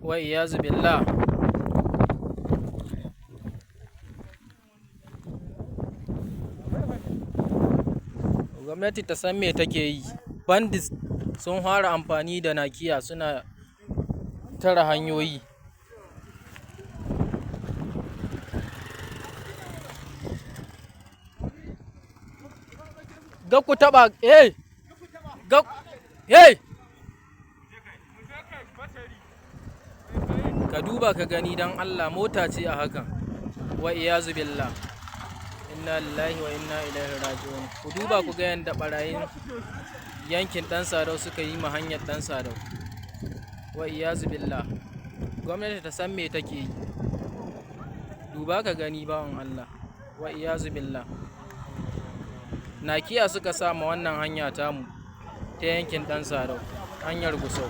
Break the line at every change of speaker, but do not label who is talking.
wa iyazu billah. Gwamnati ta san me take yi. Bandits sun fara amfani da nakiya suna tara hanyoyi. Ga ku taba ka duba ka gani dan Allah, mota ce a hakan. Wa iyazu billah. Inna lillahi wa inna ilaihi raji'un. Ku duba ku ga yanda barayin yankin Dan Sadau suka yi ma hanyar Dan Sadau. Wa iyazu billah. Gwamnati ta san me take yi. Duba ka gani bawan Allah. Wa iyazu billah. Nakiya suka sama wannan hanya tamu ta yankin Dan Sadau, hanyar Gusau.